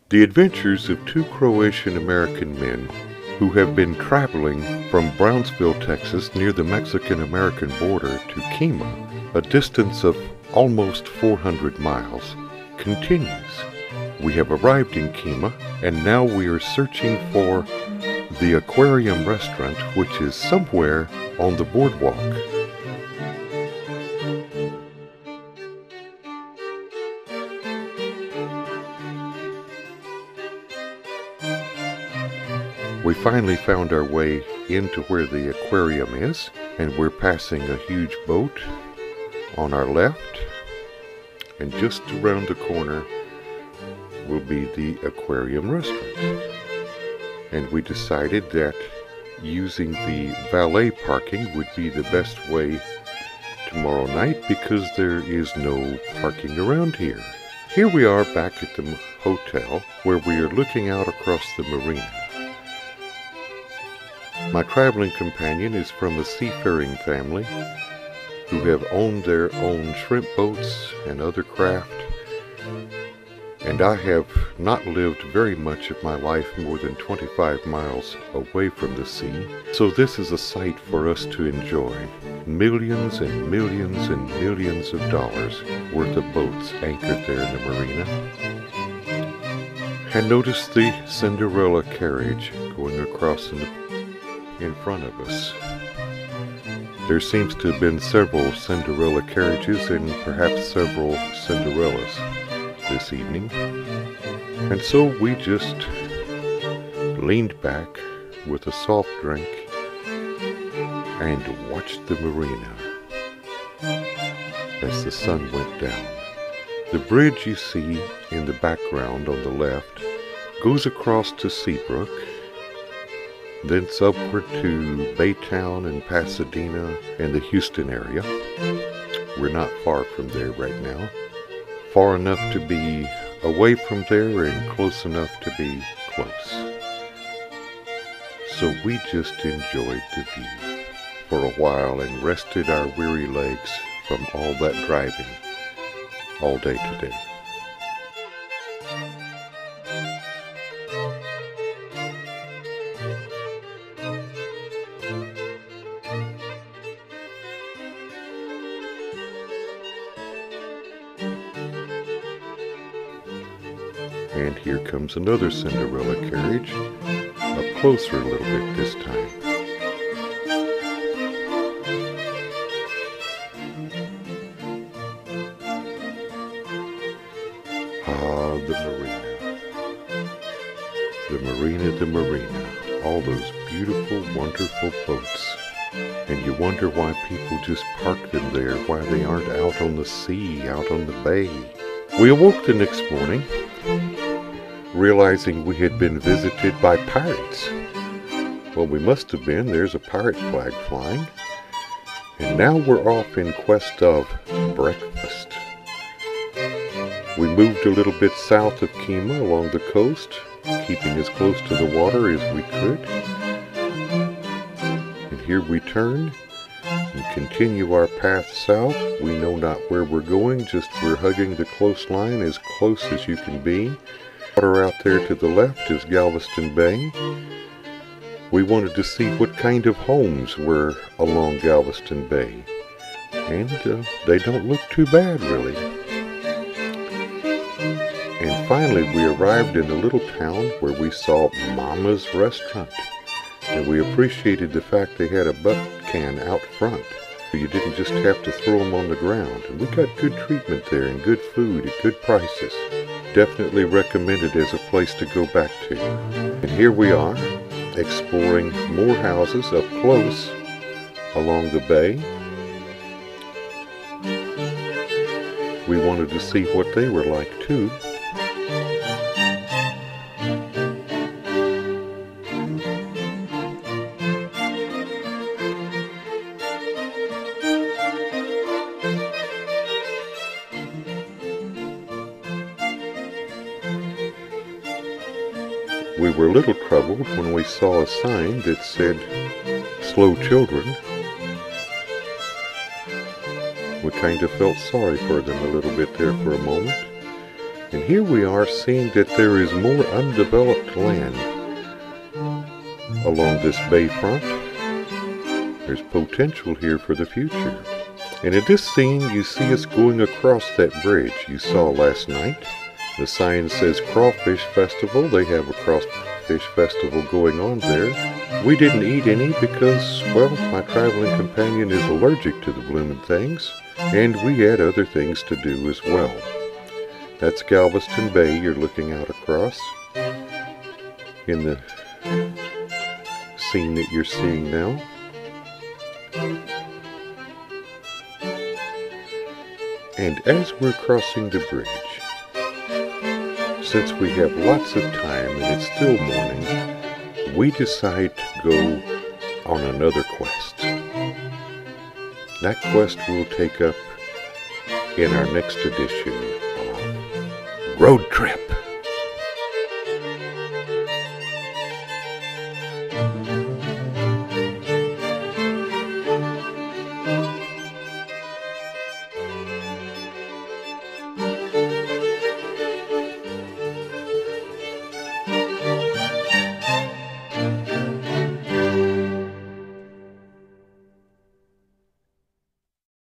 The adventures of two Croatian-American men who have been traveling from Brownsville, Texas, near the Mexican-American border to Kemah, a distance of almost 400 miles, continues. We have arrived in Kemah, and now we are searching for the Aquarium restaurant, which is somewhere on the boardwalk. We finally found our way into where the aquarium is, and we're passing a huge boat on our left, and just around the corner will be the aquarium restaurant. And we decided that using the valet parking would be the best way tomorrow night because there is no parking around here. Here we are back at the hotel where we are looking out across the marina. My traveling companion is from a seafaring family who have owned their own shrimp boats and other craft, and I have not lived very much of my life more than 25 miles away from the sea, so this is a sight for us to enjoy. Millions and millions and millions of dollars worth of boats anchored there in the marina. And notice the Cinderella carriage going across in front of us. There seems to have been several Cinderella carriages and perhaps several Cinderellas this evening. And so we just leaned back with a soft drink and watched the marina as the sun went down. The bridge you see in the background on the left goes across to Seabrook, thence upward to Baytown and Pasadena and the Houston area. We're not far from there right now. Far enough to be away from there and close enough to be close. So we just enjoyed the view for a while and rested our weary legs from all that driving all day today. And here comes another Cinderella carriage, up closer a little bit this time. Ah, the marina. The marina, the marina. All those beautiful, wonderful boats. And you wonder why people just park them there, why they aren't out on the sea, out on the bay. We awoke the next morning, realizing we had been visited by pirates. Well, we must have been. There's a pirate flag flying. And now we're off in quest of breakfast. We moved a little bit south of Kemah along the coast, keeping as close to the water as we could. And here we turn and continue our path south. We know not where we're going, just we're hugging the coastline as close as you can be. Water out there to the left is Galveston Bay. We wanted to see what kind of homes were along Galveston Bay. And they don't look too bad, really. And finally we arrived in a little town where we saw Mama's Restaurant. And we appreciated the fact they had a butt can out front. You didn't just have to throw them on the ground. And we got good treatment there and good food at good prices. Definitely recommended as a place to go back to. And here we are, exploring more houses up close along the bay. We wanted to see what they were like too. We were a little troubled when we saw a sign that said, "Slow children." We kind of felt sorry for them a little bit there for a moment. And here we are seeing that there is more undeveloped land along this bayfront. There's potential here for the future. And in this scene, you see us going across that bridge you saw last night. The sign says Crawfish Festival. They have a crawfish festival going on there. We didn't eat any because, well, my traveling companion is allergic to the bloomin' things, and we had other things to do as well. That's Galveston Bay you're looking out across in the scene that you're seeing now. And as we're crossing the bridge, since we have lots of time and it's still morning, we decide to go on another quest. That quest we'll take up in our next edition of Road Trip.